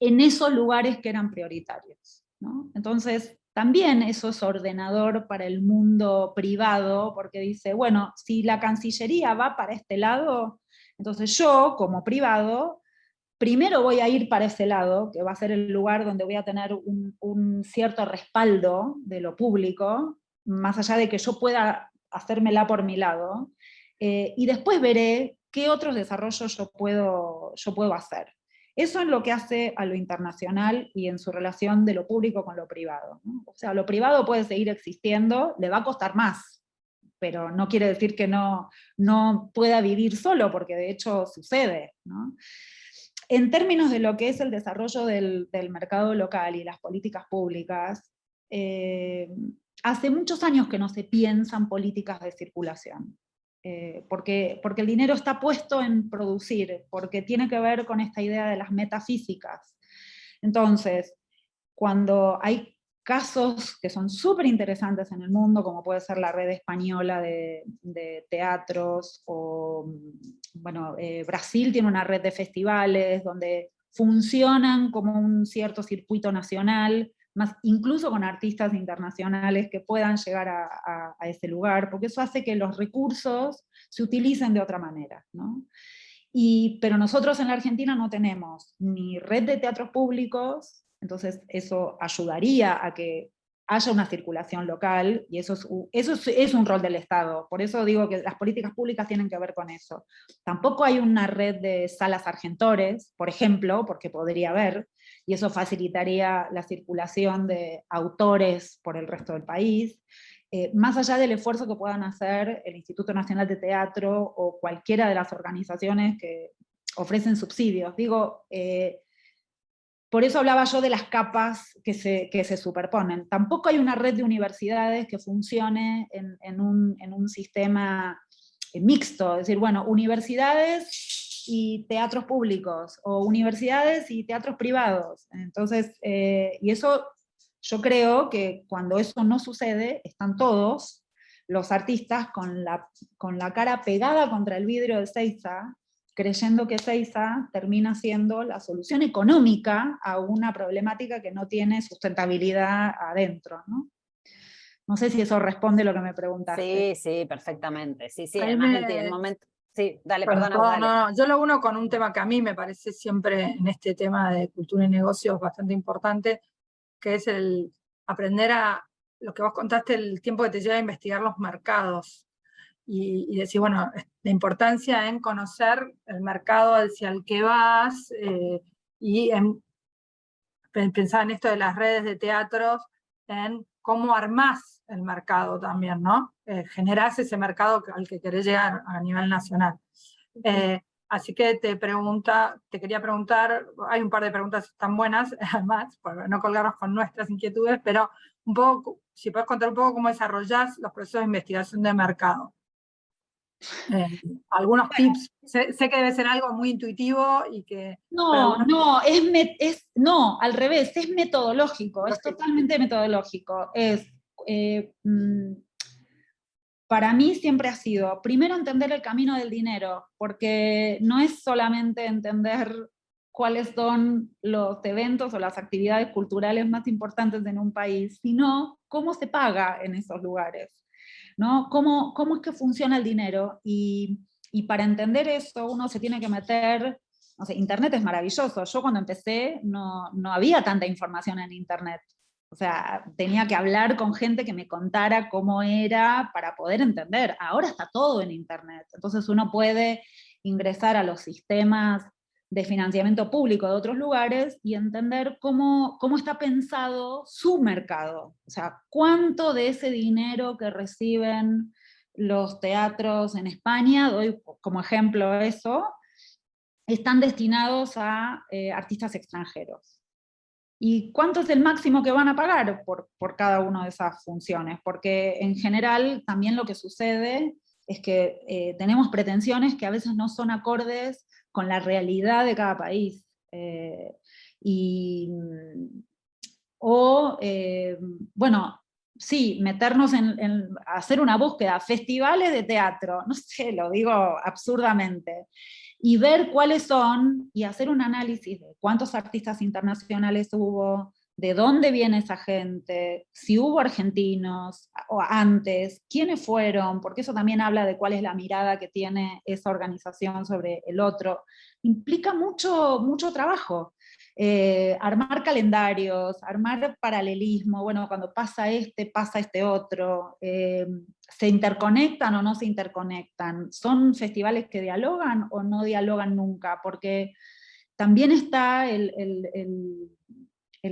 [SPEAKER 3] esos lugares que eran prioritarios, ¿no? Entonces, también eso es ordenador para el mundo privado, porque dice, bueno, si la Cancillería va para este lado, entonces yo, como privado, primero voy a ir para ese lado, que va a ser el lugar donde voy a tener un cierto respaldo de lo público, más allá de que yo pueda hacérmela por mi lado, y después veré qué otros desarrollos yo puedo hacer. Eso es lo que hace a lo internacional y en su relación de lo público con lo privado, ¿no? O sea, lo privado puede seguir existiendo, le va a costar más, pero no quiere decir que no pueda vivir solo, porque de hecho sucede, ¿no? En términos de lo que es el desarrollo del mercado local y las políticas públicas, hace muchos años que no se piensan políticas de circulación. Porque el dinero está puesto en producir, porque tiene que ver con esta idea de las metafísicas. Entonces, cuando hay casos que son súper interesantes en el mundo, como puede ser la red española de teatros, o bueno, Brasil tiene una red de festivales donde funcionan como un cierto circuito nacional, más incluso con artistas internacionales que puedan llegar a ese lugar, porque eso hace que los recursos se utilicen de otra manera, ¿no? Pero nosotros en la Argentina no tenemos ni red de teatros públicos, entonces eso ayudaría a que haya una circulación local, y eso es un rol del Estado. Por eso digo que las políticas públicas tienen que ver con eso. Tampoco hay una red de salas argentores, por ejemplo, porque podría haber, y eso facilitaría la circulación de autores por el resto del país. Más allá del esfuerzo que puedan hacer el Instituto Nacional de Teatro o cualquiera de las organizaciones que ofrecen subsidios. Digo, por eso hablaba yo de las capas que se superponen. Tampoco hay una red de universidades que funcione en un sistema mixto, es decir, bueno, universidades y teatros públicos, o universidades y teatros privados. Entonces, y eso, yo creo que cuando eso no sucede, están todos los artistas con la cara pegada contra el vidrio de Seiza, creyendo que Seiza termina siendo la solución económica a una problemática que no tiene sustentabilidad adentro, ¿no? No sé si eso responde a lo que me preguntaste.
[SPEAKER 2] Sí, sí, perfectamente. Sí, sí,
[SPEAKER 1] Ahí
[SPEAKER 2] además en el momento... Sí, dale, perdona,
[SPEAKER 1] Perdón,
[SPEAKER 2] dale.
[SPEAKER 1] no, yo lo uno con un tema que a mí me parece siempre en este tema de cultura y negocios bastante importante, que es el aprender a, lo que vos contaste, el tiempo que te lleva a investigar los mercados, y decir, bueno, la importancia en conocer el mercado hacia el que vas, y pensar en esto de las redes de teatros, en cómo armás el mercado también, ¿no? Generás ese mercado al que querés llegar a nivel nacional. Así que te quería preguntar, hay un par de preguntas tan buenas, además, para no colgarnos con nuestras inquietudes, pero un poco, si puedes contar un poco cómo desarrollás los procesos de investigación de mercado. Algunos tips, sé que debe ser algo muy intuitivo y que...
[SPEAKER 3] No, no, al revés, es metodológico, es totalmente metodológico. Para mí siempre ha sido, primero entender el camino del dinero, porque no es solamente entender cuáles son los eventos o las actividades culturales más importantes en un país, sino cómo se paga en esos lugares, ¿no? ¿Cómo es que funciona el dinero? Y Y para entender eso uno se tiene que meter, no sé, Internet es maravilloso. Yo cuando empecé no había tanta información en Internet. O sea, tenía que hablar con gente que me contara cómo era para poder entender. Ahora está todo en Internet. Entonces uno puede ingresar a los sistemas de financiamiento público de otros lugares y entender cómo está pensado su mercado. O sea, cuánto de ese dinero que reciben los teatros en España, doy como ejemplo eso, están destinados a artistas extranjeros. ¿Y cuánto es el máximo que van a pagar por cada una de esas funciones? Porque en general también lo que sucede es que tenemos pretensiones que a veces no son acordes con la realidad de cada país. Bueno, sí, meternos en hacer una búsqueda, festivales de teatro, no sé, lo digo absurdamente, y ver cuáles son, y hacer un análisis de cuántos artistas internacionales hubo, de dónde viene esa gente, si hubo argentinos o antes, quiénes fueron, porque eso también habla de cuál es la mirada que tiene esa organización sobre el otro. Implica mucho, mucho trabajo. Armar calendarios, armar paralelismo, bueno, cuando pasa este otro, ¿se interconectan o no se interconectan? ¿Son festivales que dialogan o no dialogan nunca? Porque también está el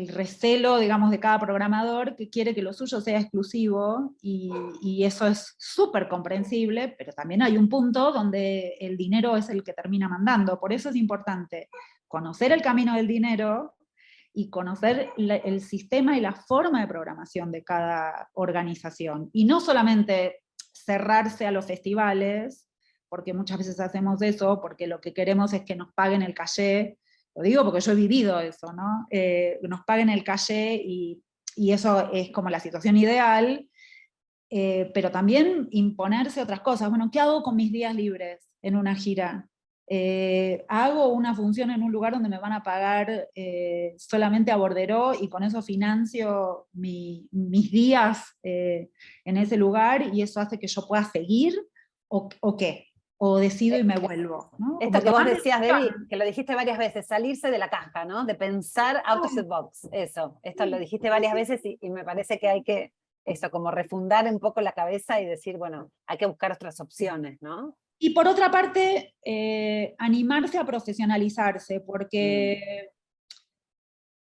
[SPEAKER 3] recelo, digamos, de cada programador que quiere que lo suyo sea exclusivo, y eso es súper comprensible, pero también hay un punto donde el dinero es el que termina mandando. Por eso es importante conocer el camino del dinero y conocer el sistema y la forma de programación de cada organización. Y no solamente cerrarse a los festivales, porque muchas veces hacemos eso, porque lo que queremos es que nos paguen el caché. Lo digo porque yo he vivido eso, ¿no? Nos paguen el caché y eso es como la situación ideal, pero también imponerse otras cosas. Bueno, ¿qué hago con mis días libres en una gira? Hago una función en un lugar donde me van a pagar solamente a borderó y con eso financio mis días en ese lugar, y eso hace que yo pueda seguir, o qué, o decido y me vuelvo, ¿no?
[SPEAKER 2] Esto que vos decías, Debbie, que lo dijiste varias veces, salirse de la caja, ¿no? De pensar out of the box, eso. Esto lo dijiste varias veces y me parece que hay que, eso, como refundar un poco la cabeza y decir, bueno, hay que buscar otras opciones, ¿no?
[SPEAKER 3] Y por otra parte, animarse a profesionalizarse, porque,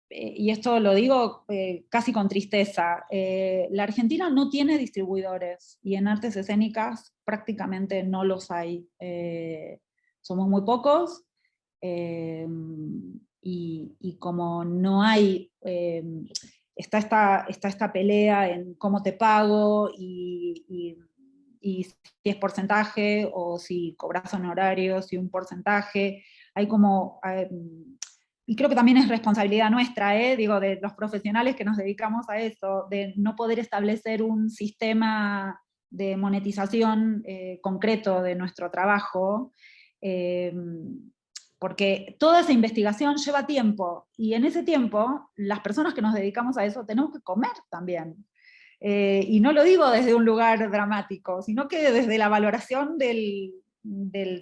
[SPEAKER 3] y esto lo digo casi con tristeza, la Argentina no tiene distribuidores, y en artes escénicas prácticamente no los hay. Somos muy pocos, y como no hay, está esta pelea en cómo te pago, y si es porcentaje, o si cobras honorarios, y un porcentaje, hay como, y creo que también es responsabilidad nuestra, digo, de los profesionales que nos dedicamos a eso, de no poder establecer un sistema de monetización concreto de nuestro trabajo, porque toda esa investigación lleva tiempo, y en ese tiempo, las personas que nos dedicamos a eso tenemos que comer también. Y no lo digo desde un lugar dramático, sino que desde la valoración del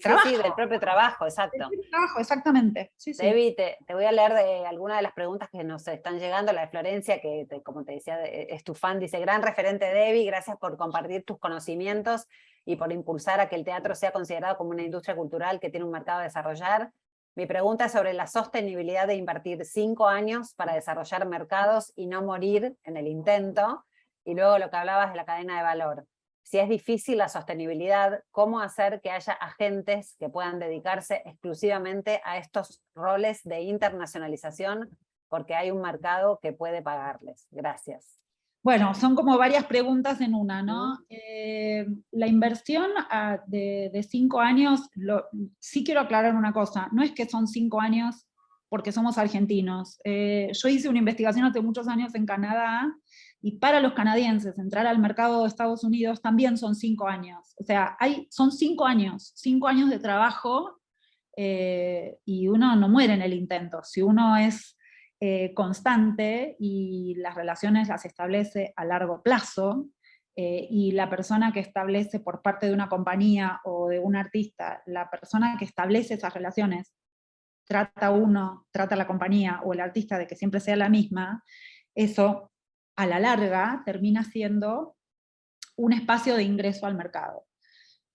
[SPEAKER 3] trabajo.
[SPEAKER 2] Sí, del propio trabajo, exacto.
[SPEAKER 3] Del trabajo, exactamente. Sí, sí.
[SPEAKER 2] Debbie, te voy a leer de alguna de las preguntas que nos están llegando. La de Florencia, que como te decía, es tu fan, dice: gran referente Debbie, gracias por compartir tus conocimientos y por impulsar a que el teatro sea considerado como una industria cultural que tiene un mercado a desarrollar. Mi pregunta es sobre la sostenibilidad de invertir 5 años para desarrollar mercados y no morir en el intento. Y luego lo que hablabas de la cadena de valor. Si es difícil la sostenibilidad, ¿cómo hacer que haya agentes que puedan dedicarse exclusivamente a estos roles de internacionalización? Porque hay un mercado que puede pagarles. Gracias.
[SPEAKER 3] Bueno, son como varias preguntas en una, ¿no? La inversión de 5 años, sí quiero aclarar una cosa, no es que son 5 años porque somos argentinos. Yo hice una investigación hace muchos años en Canadá, y para los canadienses entrar al mercado de Estados Unidos también son 5 años. O sea, son 5 años de trabajo, y uno no muere en el intento. Si uno es constante y las relaciones las establece a largo plazo, y la persona que establece por parte de una compañía o de un artista, la persona que establece esas relaciones, trata a la compañía o el artista de que siempre sea la misma, eso a la larga termina siendo un espacio de ingreso al mercado.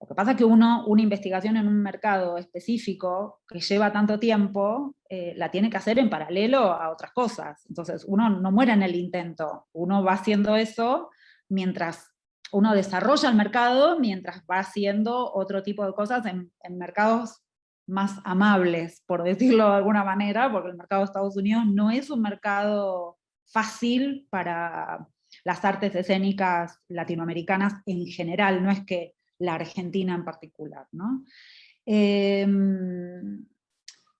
[SPEAKER 3] Lo que pasa es que una investigación en un mercado específico que lleva tanto tiempo, la tiene que hacer en paralelo a otras cosas. Entonces uno no muere en el intento, uno va haciendo eso mientras uno desarrolla el mercado, mientras va haciendo otro tipo de cosas en mercados más amables, por decirlo de alguna manera, porque el mercado de Estados Unidos no es un mercado fácil para las artes escénicas latinoamericanas en general, no es que la Argentina en particular, ¿no?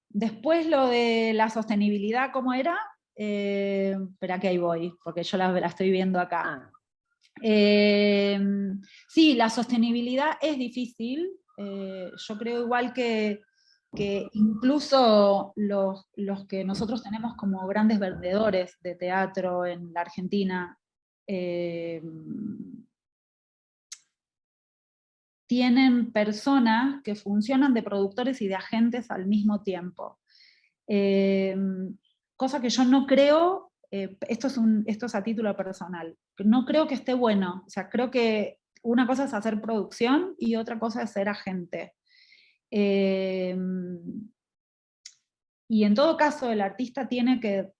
[SPEAKER 3] Después lo de la sostenibilidad, ¿cómo era? Espera que ahí voy, porque yo la estoy viendo acá. Sí, la sostenibilidad es difícil. Yo creo igual que incluso los que nosotros tenemos como grandes vendedores de teatro en la Argentina, tienen personas que funcionan de productores y de agentes al mismo tiempo. Cosa que yo no creo, esto es a título personal, no creo que esté bueno. O sea, creo que una cosa es hacer producción y otra cosa es ser agente. Y en todo caso el artista tiene que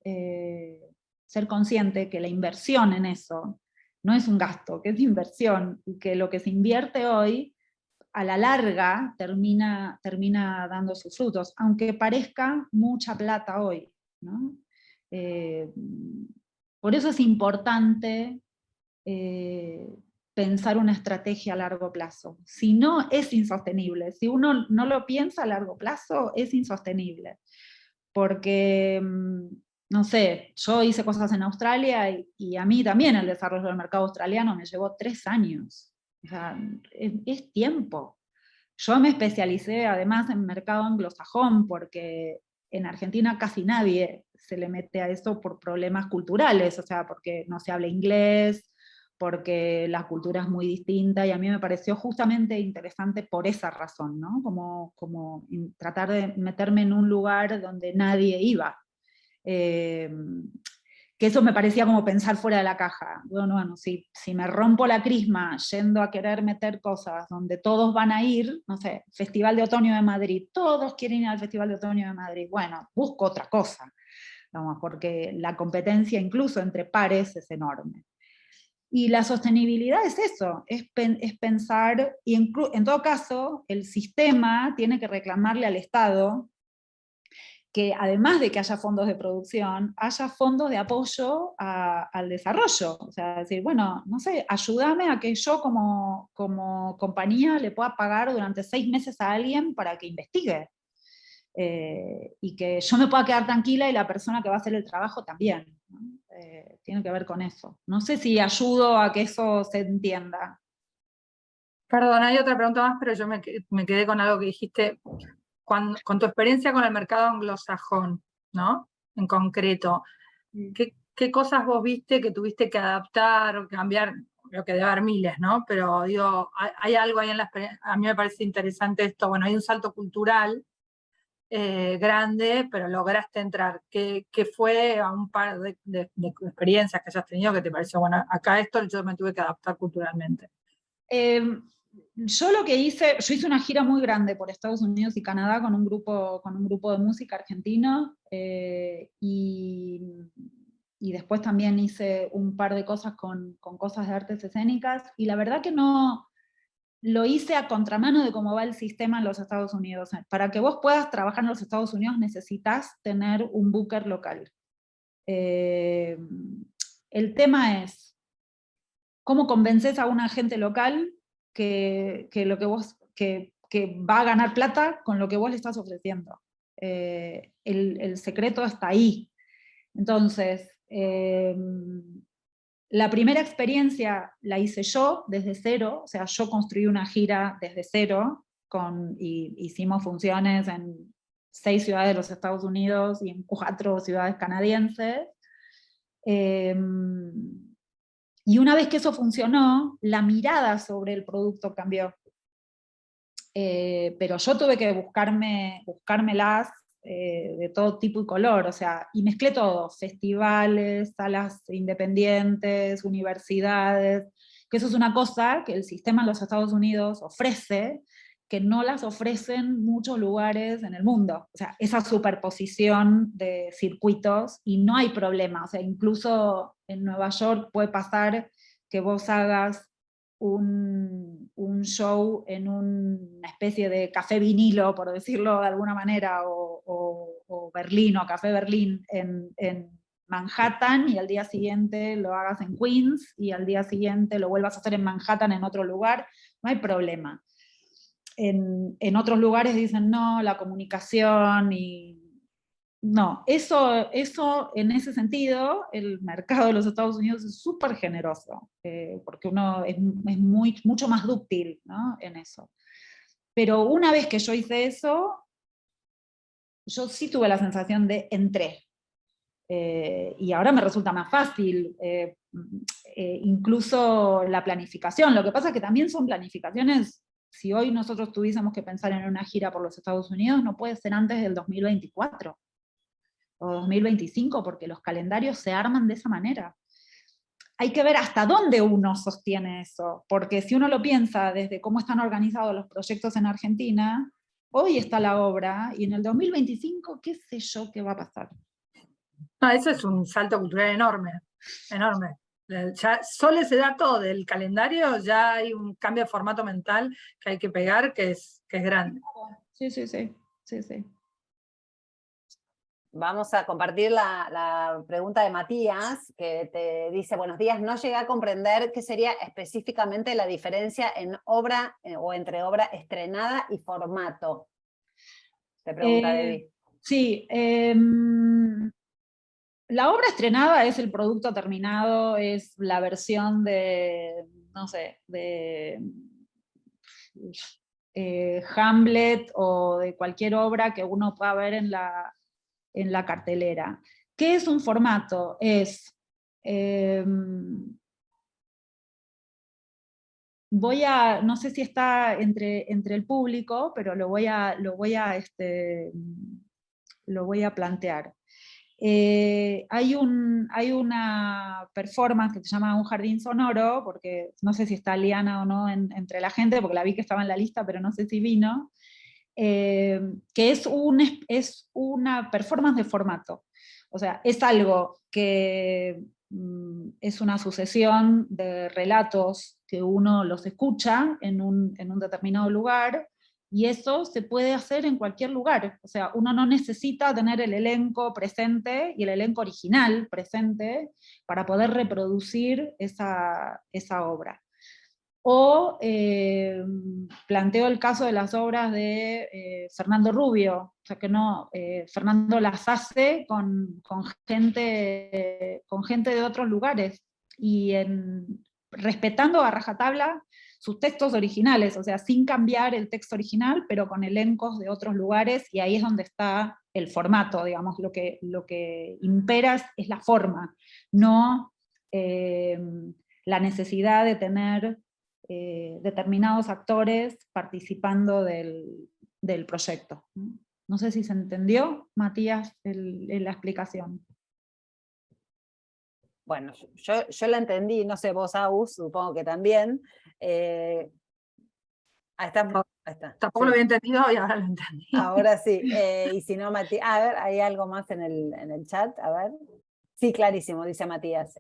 [SPEAKER 3] ser consciente que la inversión en eso no es un gasto, que es inversión, y que lo que se invierte hoy a la larga termina dando sus frutos, aunque parezca mucha plata hoy, ¿no? Por eso es importante pensar una estrategia a largo plazo. Si no, es insostenible. Si uno no lo piensa a largo plazo, es insostenible. Porque, no sé, yo hice cosas en Australia y a mí también el desarrollo del mercado australiano me llevó 3 años. O sea, es tiempo. Yo me especialicé además en mercado anglosajón, porque en Argentina casi nadie se le mete a eso por problemas culturales, o sea, porque no se habla inglés, porque la cultura es muy distinta, y a mí me pareció justamente interesante por esa razón, ¿no? Como tratar de meterme en un lugar donde nadie iba. Que eso me parecía como pensar fuera de la caja. Bueno, si me rompo la crisma yendo a querer meter cosas donde todos van a ir, no sé, Festival de Otoño de Madrid, todos quieren ir al Festival de Otoño de Madrid, bueno, busco otra cosa, vamos, porque la competencia incluso entre pares es enorme. Y la sostenibilidad es eso, es pensar, y en todo caso, el sistema tiene que reclamarle al Estado que además de que haya fondos de producción, haya fondos de apoyo al desarrollo. O sea, decir, bueno, no sé, ayúdame a que yo como compañía le pueda pagar durante 6 meses a alguien para que investigue. Y que yo me pueda quedar tranquila y la persona que va a hacer el trabajo también, ¿no? Tiene que ver con eso. No sé si ayudo a que eso se entienda.
[SPEAKER 1] Perdón, hay otra pregunta más, pero yo me quedé con algo que dijiste. Con tu experiencia con el mercado anglosajón, ¿no? En concreto, ¿qué cosas vos viste que tuviste que adaptar o cambiar? Creo que debe haber miles, ¿no? Pero digo, hay algo ahí en la experiencia, a mí me parece interesante esto, bueno, hay un salto cultural grande, pero lograste entrar. ¿Qué fue a un par de experiencias que hayas tenido que te pareció, bueno, acá esto yo me tuve que adaptar culturalmente?
[SPEAKER 3] Yo lo que hice, yo hice una gira muy grande por Estados Unidos y Canadá con un grupo de música argentino, y después también hice un par de cosas con cosas de artes escénicas, y la verdad que no, lo hice a contramano de cómo va el sistema en los Estados Unidos. Para que vos puedas trabajar en los Estados Unidos necesitas tener un booker local. El tema es, ¿cómo convences a un agente local que va a ganar plata con lo que vos le estás ofreciendo? El secreto está ahí. Entonces, la primera experiencia la hice yo desde cero, o sea, yo construí una gira desde cero, y hicimos funciones en 6 ciudades de los Estados Unidos y en 4 ciudades canadienses. Y una vez que eso funcionó, la mirada sobre el producto cambió. Pero yo tuve que buscármelas de todo tipo y color, o sea, y mezclé todo, festivales, salas independientes, universidades, que eso es una cosa que el sistema en los Estados Unidos ofrece, que no las ofrecen muchos lugares en el mundo, o sea, esa superposición de circuitos, y no hay problema, o sea, incluso en Nueva York puede pasar que vos hagas un show en una especie de café vinilo, por decirlo de alguna manera, o Berlín, o Café Berlín en Manhattan, y al día siguiente lo hagas en Queens, y al día siguiente lo vuelvas a hacer en Manhattan en otro lugar, no hay problema. En otros lugares dicen, no, la comunicación y... No, eso en ese sentido, el mercado de los Estados Unidos es súper generoso, porque uno es mucho más dúctil, ¿no?, en eso. Pero una vez que yo hice eso, yo sí tuve la sensación de entré. Y ahora me resulta más fácil, incluso la planificación. Lo que pasa es que también son planificaciones, si hoy nosotros tuviésemos que pensar en una gira por los Estados Unidos, no puede ser antes del 2024. O 2025, porque los calendarios se arman de esa manera. Hay que ver hasta dónde uno sostiene eso, porque si uno lo piensa desde cómo están organizados los proyectos en Argentina, hoy está la obra, y en el 2025, qué sé yo qué va a pasar.
[SPEAKER 1] No, eso es un salto cultural enorme, enorme. Ya solo ese dato del calendario, ya hay un cambio de formato mental que hay que pegar, que es grande.
[SPEAKER 3] Sí, sí, sí, sí, sí.
[SPEAKER 2] Vamos a compartir la pregunta de Matías, que te dice, buenos días, no llegué a comprender qué sería específicamente la diferencia en obra o entre obra estrenada y formato. Te pregunta Debbie.
[SPEAKER 3] Sí, la obra estrenada es el producto terminado, es la versión de, no sé, de Hamlet o de cualquier obra que uno pueda ver en la cartelera. ¿Qué es un formato? Es, no sé si está entre el público, pero lo voy a plantear. Hay una performance que se llama Un Jardín Sonoro, porque no sé si está Liana o no entre la gente, porque la vi que estaba en la lista, pero no sé si vino, que es una performance de formato. O sea, es algo que es una sucesión de relatos que uno los escucha en un determinado lugar, y eso se puede hacer en cualquier lugar. O sea, uno no necesita tener el elenco presente y el elenco original presente para poder reproducir esa obra. O planteo el caso de las obras de Fernando Rubio, o sea que no, Fernando las hace con gente de otros lugares, y respetando a rajatabla sus textos originales, o sea, sin cambiar el texto original, pero con elencos de otros lugares, y ahí es donde está el formato, digamos, lo que impera es la forma, no la necesidad de tener determinados actores participando del proyecto. No sé si se entendió, Matías, la explicación.
[SPEAKER 2] Bueno, yo la entendí, no sé, vos, Agus, supongo que también. Ahí está.
[SPEAKER 1] Tampoco lo había entendido y ahora lo entendí.
[SPEAKER 2] Ahora sí. Y si no, Matías, a ver, hay algo más en el chat, a ver. Sí, clarísimo, dice Matías.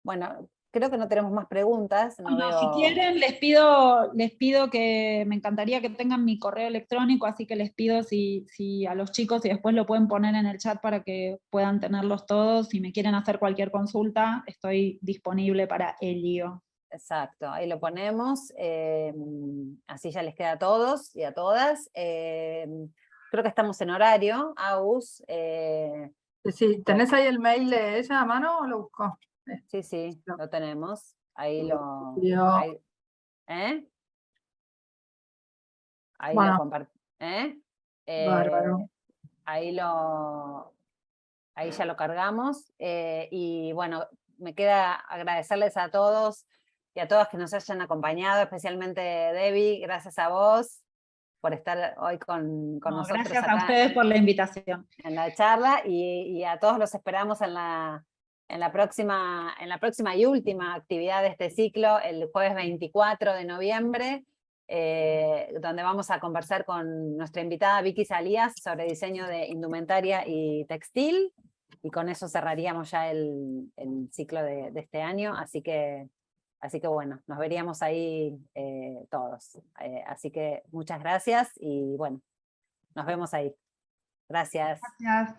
[SPEAKER 2] Bueno, creo que no tenemos más preguntas. No veo...
[SPEAKER 3] Si quieren, les pido que me encantaría que tengan mi correo electrónico, así que les pido si a los chicos, y después lo pueden poner en el chat para que puedan tenerlos todos. Si me quieren hacer cualquier consulta, estoy disponible para ello.
[SPEAKER 2] Exacto, ahí lo ponemos, así ya les queda a todos y a todas. Creo que estamos en horario, Agus.
[SPEAKER 1] Sí, ¿tenés ahí el mail de ella a mano o lo busco?
[SPEAKER 2] Sí, lo tenemos. Ahí lo... Ahí
[SPEAKER 1] bueno,
[SPEAKER 2] lo comparto.
[SPEAKER 1] bárbaro.
[SPEAKER 2] Ahí ya lo cargamos. Y bueno, me queda agradecerles a todos y a todas que nos hayan acompañado, especialmente Debbie, gracias a vos por estar hoy con nosotros
[SPEAKER 3] gracias
[SPEAKER 2] acá
[SPEAKER 3] a ustedes por la invitación.
[SPEAKER 2] en la charla, y a todos los esperamos en la próxima y última actividad de este ciclo, el jueves 24 de noviembre, donde vamos a conversar con nuestra invitada Vicky Salías sobre diseño de indumentaria y textil, y con eso cerraríamos ya el ciclo de este año, así que bueno, nos veríamos ahí todos. Así que muchas gracias y bueno, nos vemos ahí. Gracias.
[SPEAKER 3] Gracias.